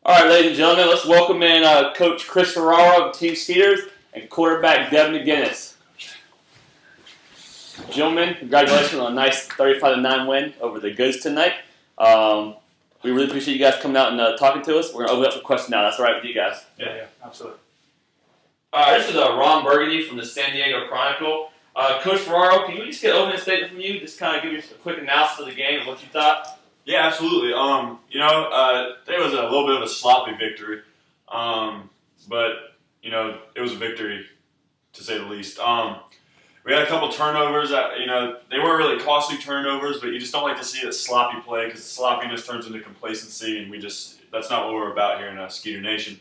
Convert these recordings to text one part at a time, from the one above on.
All right, ladies and gentlemen, let's welcome in Coach Chris Ferraro of Team Skeeters and quarterback Devin McGuinness. Gentlemen, congratulations on a nice 35-9 win over the Goods tonight. We really appreciate you guys coming out and talking to us. We're going to open up for questions now. That's all right with you guys? Yeah, absolutely. All right, this is Ron Burgundy from the San Diego Chronicle. Coach Ferraro, can we just get an opening statement from you? Just kind of give us a quick analysis of the game and what you thought. Yeah, absolutely. There was a little bit of a sloppy victory, but it was a victory to say the least. We had a couple turnovers that they weren't really costly turnovers, but you just don't like to see a sloppy play because sloppiness turns into complacency, and that's not what we're about here in Skeeter Nation.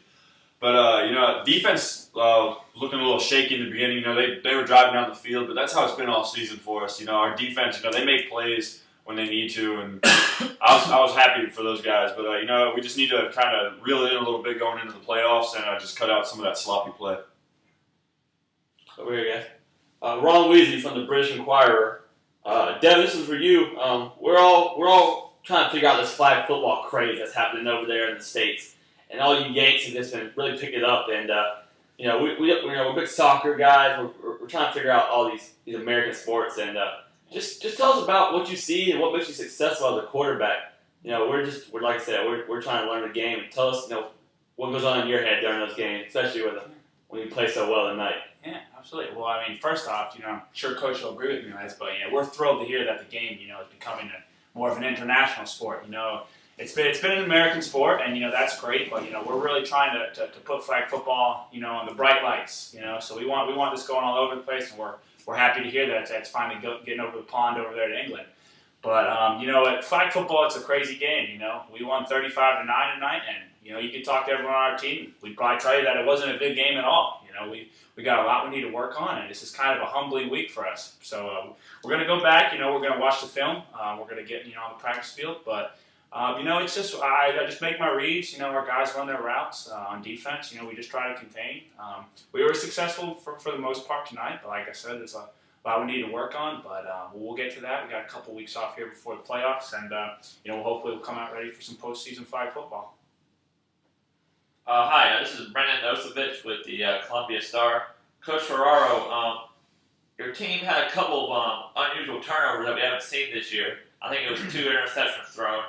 But defense looking a little shaky in the beginning. They were driving down the field, but that's how it's been all season for us. Our defense, they make plays when they need to, and I was happy for those guys. But we just need to kind of reel it in a little bit going into the playoffs and just cut out some of that sloppy play. Over here, guys. Ron Weasley from the British Inquirer. Devin, this is for you. We're all trying to figure out this flag football craze that's happening over there in the States, and all you Yanks have just been really picking it up. And we're big soccer guys. We're trying to figure out all these American sports and. Just tell us about what you see and what makes you successful as a quarterback. We're like I said, we're trying to learn the game. Tell us, what goes on in your head during those games, especially when you play so well tonight. Yeah, absolutely. Well, first off, I'm sure Coach will agree with me on this, but we're thrilled to hear that the game, is becoming more of an international sport. It's been an American sport, and that's great. But we're really trying to put flag football, on the bright lights. So we want this going all over the place, and we're happy to hear that it's finally getting over the pond over there to England. But at flag football, it's a crazy game. We won 35-9 tonight, and you could talk to everyone on our team. We'd probably tell you that it wasn't a big game at all. We got a lot we need to work on, and this is kind of a humbling week for us. So we're going to go back. We're going to watch the film. We're going to get on the practice field, but. It's just I just make my reads. Our guys run their routes on defense. We just try to contain. We were successful for the most part tonight, but like I said, there's a lot we need to work on. But we'll get to that. We got a couple weeks off here before the playoffs, and hopefully we'll come out ready for some postseason flag football. Hi, this is Brendan Osovich with the Columbia Star. Coach Ferraro, your team had a couple of unusual turnovers that we haven't seen this year. I think it was 2 interceptions thrown.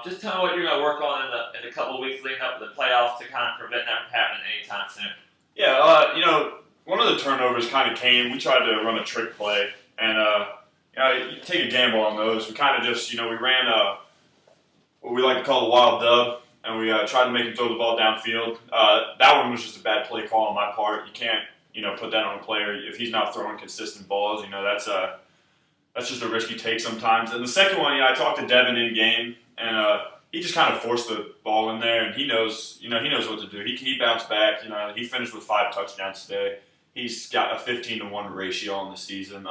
Just tell me what you're going to work on in the couple of weeks leading up to the playoffs to kind of prevent that from happening anytime soon. Yeah, one of the turnovers kind of came. We tried to run a trick play, and you take a gamble on those. We kind of just, we ran what we like to call a wild dub, and we tried to make him throw the ball downfield. That one was just a bad play call on my part. You can't, put that on a player if he's not throwing consistent balls. That's just a risky take sometimes. And the second one, I talked to Devin in game. And he just kind of forced the ball in there, and he knows what to do. He bounced back. He finished with 5 touchdowns today. He's got a 15-to-1 ratio on the season.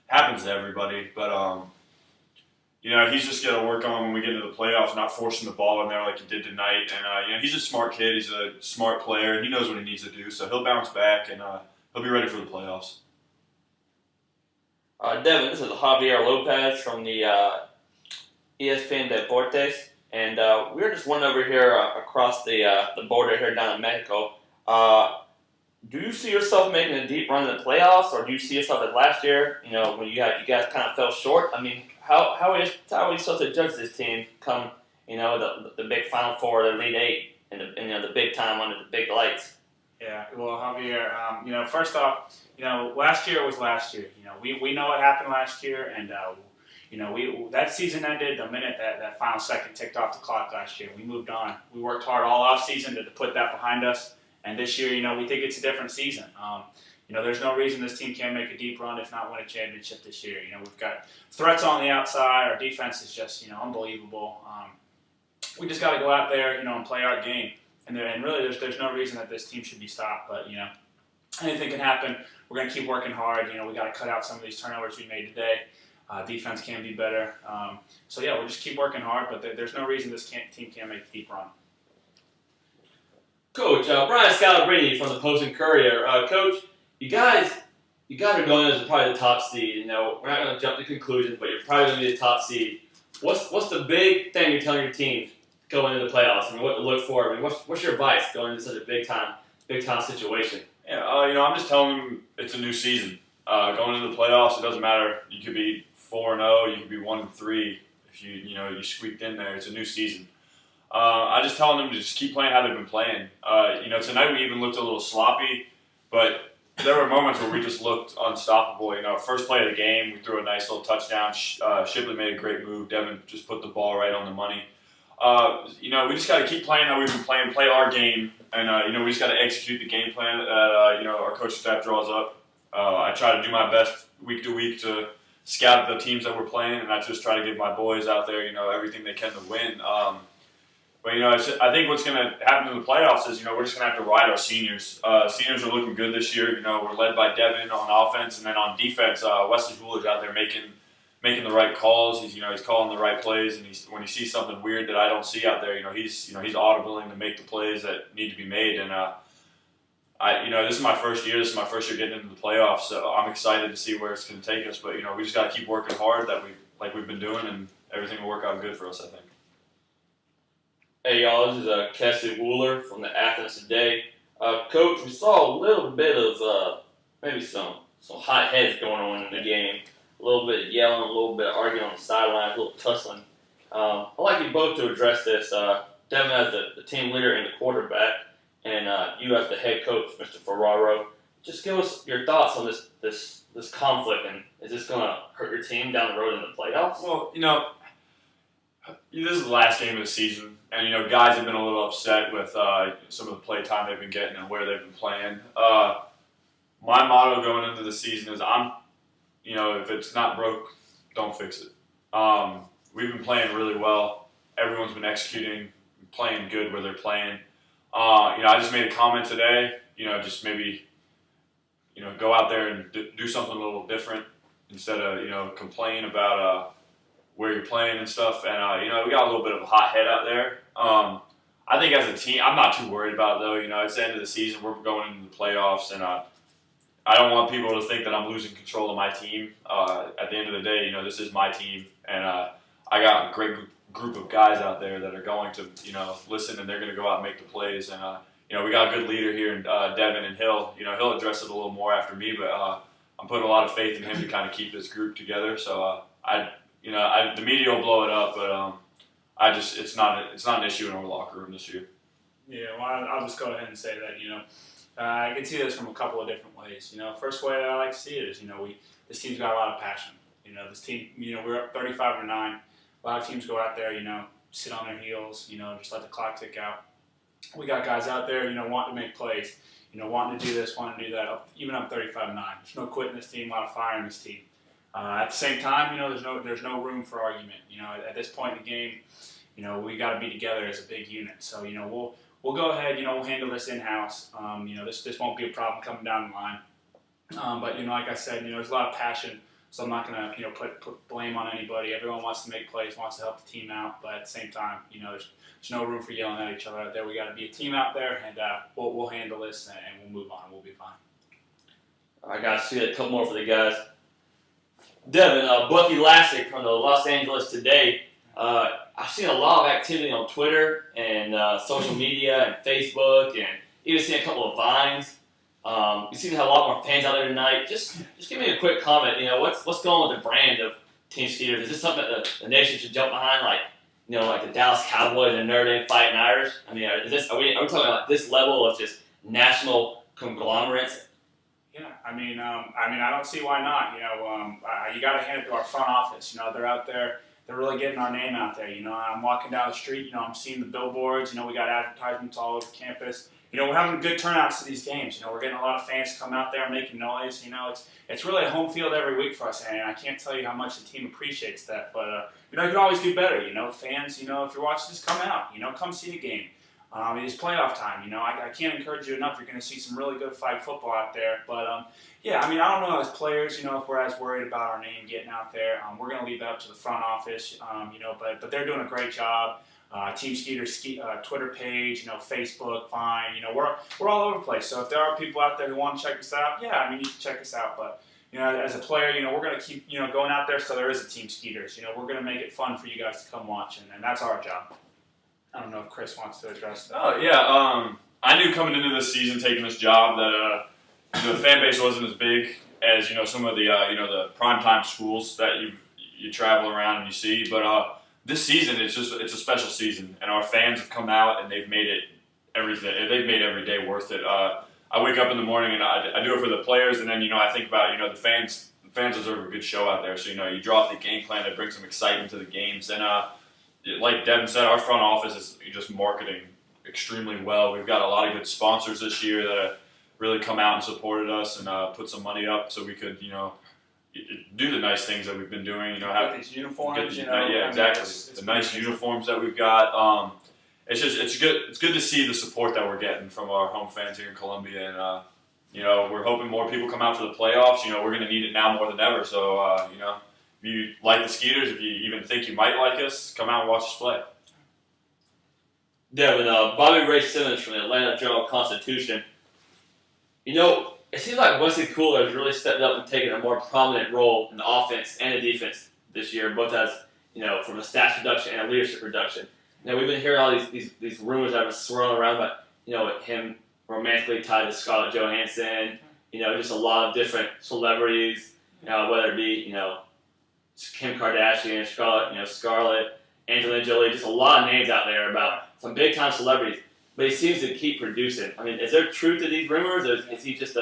Happens to everybody, but he's just got to work on when we get into the playoffs, not forcing the ball in there like he did tonight. And he's a smart kid. He's a smart player, and he knows what he needs to do. So he'll bounce back, and he'll be ready for the playoffs. Devin, this is Javier Lopez from the ESPN Deportes, and we're just one over here across the border here down in Mexico. Do you see yourself making a deep run in the playoffs, or do you see yourself as last year? When you guys kind of fell short. How are you supposed to judge this team come the big Final Four, the Elite Eight, and the big time under the big lights? Yeah, well, Javier, first off, last year was last year. We know what happened last year, and. That season ended the minute that final second ticked off the clock last year. We moved on. We worked hard all off season to put that behind us. And this year, we think it's a different season. There's no reason this team can't make a deep run, if not win a championship this year. We've got threats on the outside. Our defense is just, unbelievable. We just got to go out there, and play our game. And really, there's no reason that this team should be stopped. But, anything can happen. We're going to keep working hard. We got to cut out some of these turnovers we made today. Defense can be better. We'll just keep working hard, but there's no reason this team can't make a deep run. Coach, Brian Scalabrine from the Post and Courier. Coach, you guys are going as probably the top seed. We're not going to jump to conclusions, but you're probably going to be the top seed. What's the big thing you're telling your team going into the playoffs? I mean, what to look for? I mean, what's your advice going into such a big time situation? Yeah, I'm just telling them it's a new season. Going into the playoffs, it doesn't matter. You could be 4-0, you could be 1-3. If you squeaked in there, it's a new season. I just telling them to just keep playing how they've been playing. Tonight we even looked a little sloppy, but there were moments where we just looked unstoppable. First play of the game, we threw a nice little touchdown. Shipley made a great move. Devin just put the ball right on the money. We just got to keep playing how we've been playing, play our game, and we just got to execute the game plan that our coaching staff draws up. I try to do my best week to week to scout the teams that we're playing, and I just try to give my boys out there, everything they can to win. I think what's going to happen in the playoffs is, we're just going to have to ride our seniors. Seniors are looking good this year. We're led by Devin on offense, and then on defense, Wesley Schuler's out there making the right calls. He's calling the right plays, and when he sees something weird that I don't see out there, he's audibling to make the plays that need to be made. And this is my first year. This is my first year getting into the playoffs, so I'm excited to see where it's going to take us. But we just got to keep working hard like we've been doing, and everything will work out good for us, I think. Hey y'all, this is Kessie Wooler from the Athens Today. Coach, we saw a little bit of maybe some hot heads going on in the game. A little bit of yelling, a little bit of arguing on the sidelines, a little tussling. I'd like you both to address this. Devin as the team leader and the quarterback, and you as the head coach, Mr. Ferraro. Just give us your thoughts on this conflict, and is this going to hurt your team down the road in the playoffs? Well, this is the last game of the season, and guys have been a little upset with some of the play time they've been getting and where they've been playing. My motto going into the season is if it's not broke, don't fix it. We've been playing really well. Everyone's been executing, playing good where they're playing. I just made a comment today. Just maybe go out there and do something a little different instead of complain about where you're playing and stuff. And we got a little bit of a hot head out there. I think as a team, I'm not too worried about it though. It's the end of the season. We're going into the playoffs, and I don't want people to think that I'm losing control of my team. At the end of the day, this is my team, and I got a great group of guys out there that are going to, listen, and they're going to go out and make the plays. And we got a good leader here in Devin, and he'll address it a little more after me. But I'm putting a lot of faith in him to kind of keep this group together. So the media will blow it up, but it's not an issue in our locker room this year. Yeah, well, I'll just go ahead and say that I can see this from a couple of different ways. First way that I like to see it is this team's got a lot of passion. This team, we're up 35-9. A lot of teams go out there, sit on their heels, just let the clock tick out. We got guys out there, wanting to make plays, wanting to do this, wanting to do that, even up 35-9. There's no quitting this team, a lot of fire in this team. At the same time, there's no room for argument. At this point in the game, we got to be together as a big unit. So, we'll go ahead, we'll handle this in-house. This won't be a problem coming down the line. But, like I said, there's a lot of passion. So I'm not going to, put blame on anybody. Everyone wants to make plays, wants to help the team out. But at the same time, there's no room for yelling at each other out there. We got to be a team out there, and we'll handle this, and we'll move on. We'll be fine. I got to see a couple more for the guys. Devin, Bucky Lassick from the Los Angeles Today. I've seen a lot of activity on Twitter and social media and Facebook, and even seen a couple of vines. You seem to have a lot more fans out there tonight. Just give me a quick comment. What's going on with the brand of Team Skeeters? Is this something that the nation should jump behind, like the Dallas Cowboys and Notre Dame Fighting Irish? I mean, are we talking about this level of just national conglomerates? Yeah, I don't see why not. You got to hand it to our front office. They're out there. They're really getting our name out there. I'm walking down the street. I'm seeing the billboards. We got advertisements all over campus. We're having good turnouts to these games. We're getting a lot of fans come out there making noise. It's really a home field every week for us, and I can't tell you how much the team appreciates that. But you can always do better. Fans. If you're watching, just come out. Come see the game. It's playoff time. I can't encourage you enough. You're going to see some really good flag football out there. But I don't know as players. If we're as worried about our name getting out there, we're going to leave that up to the front office. But they're doing a great job. Team Skeeters Twitter page, Facebook, Vine, we're all over the place. So if there are people out there who want to check us out, you can check us out. But as a player, we're going to keep going out there so there is a Team Skeeters. We're going to make it fun for you guys to come watch, and that's our job. I don't know if Chris wants to address that. Oh yeah, I knew coming into this season, taking this job, that the fan base wasn't as big as some of the the primetime schools that you travel around and you see. But this season, it's a special season, and our fans have come out and they've made it everything. They've made every day worth it. I wake up in the morning and I do it for the players, and then I think about the fans. The fans deserve a good show out there. So you draw up the game plan to bring some excitement to the games, and like Devin said, our front office is just marketing extremely well. We've got a lot of good sponsors this year that have really come out and supported us and put some money up so we could do the nice things that we've been doing. Have these uniforms. Exactly. The nice uniforms that we've got. It's good. It's good to see the support that we're getting from our home fans here in Columbia, and we're hoping more people come out for the playoffs. We're going to need it now more than ever. So if you like the Skeeters, if you even think you might like us, come out and watch us play. Devin, Bobby Ray Simmons from the Atlanta Journal-Constitution. It seems like Wesley Cooler has really stepped up and taken a more prominent role in the offense and the defense this year, both as from a stats reduction and a leadership reduction. We've been hearing all these rumors that have been swirling around about him romantically tied to Scarlett Johansson. Just a lot of different celebrities. Whether it be Kim Kardashian, Scarlett, Angelina Jolie, just a lot of names out there about some big time celebrities. But he seems to keep producing. Is there truth to these rumors, or is he just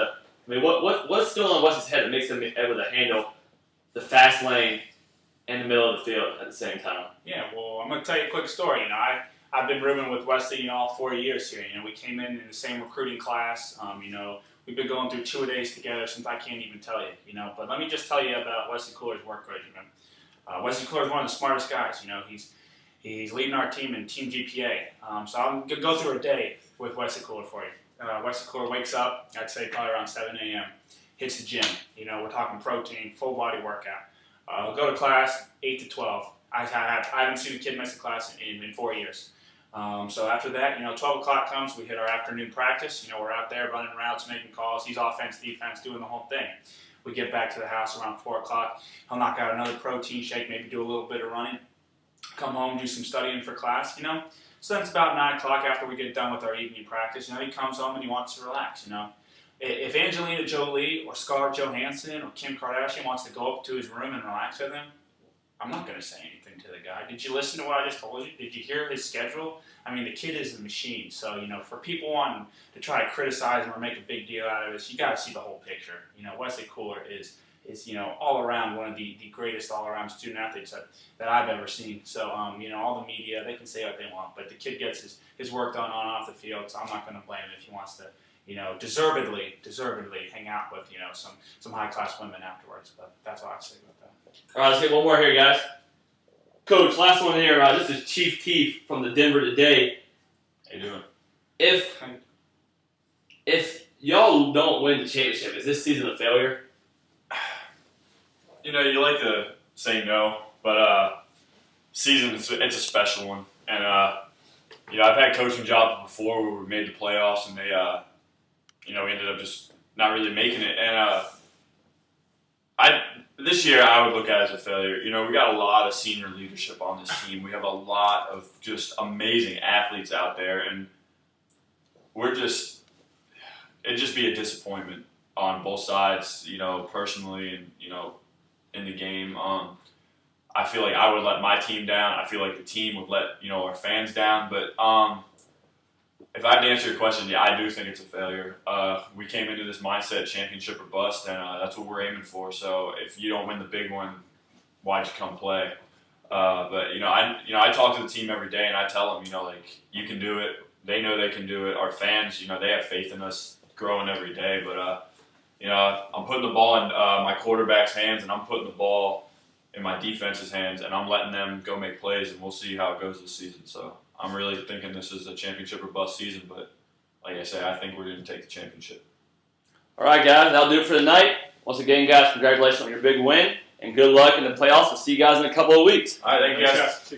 what's still on Wes's head that makes him able to handle the fast lane in the middle of the field at the same time? Yeah, well, I'm going to tell you a quick story. I've been rooming with Wesley, all 4 years here. We came in the same recruiting class. We've been going through 2 days together since I can't even tell you. But let me just tell you about Wesley Cooler's work regimen. Wesley Cooler is one of the smartest guys. He's leading our team in team GPA. So I'm going to go through a day with Wesley Cooler for you. Wesley Cooler wakes up, I'd say probably around 7 a.m., hits the gym. We're talking protein, full body workout. Go to class 8 to 12. I haven't seen a kid miss a class in 4 years. So after that, 12 o'clock comes, we hit our afternoon practice. We're out there running routes, making calls. He's offense, defense, doing the whole thing. We get back to the house around 4 o'clock. He'll knock out another protein shake, maybe do a little bit of running. Come home, do some studying for class, So then it's about 9 o'clock after we get done with our evening practice. He comes home and he wants to relax, If Angelina Jolie or Scarlett Johansson or Kim Kardashian wants to go up to his room and relax with him, I'm not going to say anything to the guy. Did you listen to what I just told you? Did you hear his schedule? The kid is a machine. So, for people wanting to try to criticize him or make a big deal out of this, you got to see the whole picture. Wesley Cooler is all around one of the greatest all around student athletes that I've ever seen. So all the media, they can say what they want, but the kid gets his work done on and off the field. So I'm not going to blame him if he wants to deservedly hang out with some high class women afterwards. But that's all I have to say about that. All right, let's get one more here, guys. Coach, last one here. This is Chief Keef from the Denver Today. How you doing? If y'all don't win the championship, is this season a failure? You like to say no, but season it's a special one, and I've had coaching jobs before where we made the playoffs and they we ended up just not really making it, and this year I would look at it as a failure. We got a lot of senior leadership on this team. We have a lot of just amazing athletes out there, and it'd just be a disappointment on both sides, personally and in the game. I feel like I would let my team down. I feel like the team would let our fans down. But if I had to answer your question, yeah, I do think it's a failure. We came into this mindset championship or bust, and that's what we're aiming for. So if you don't win the big one, why'd you come play? But I talk to the team every day, and I tell them, you can do it. They know they can do it. Our fans, they have faith in us, growing every day. But I'm putting the ball in my quarterback's hands, and I'm putting the ball in my defense's hands, and I'm letting them go make plays, and we'll see how it goes this season. So I'm really thinking this is a championship or bust season, but like I say, I think we're going to take the championship. All right, guys, that'll do it for tonight. Once again, guys, congratulations on your big win, and good luck in the playoffs. We'll see you guys in a couple of weeks. All right, thank you guys.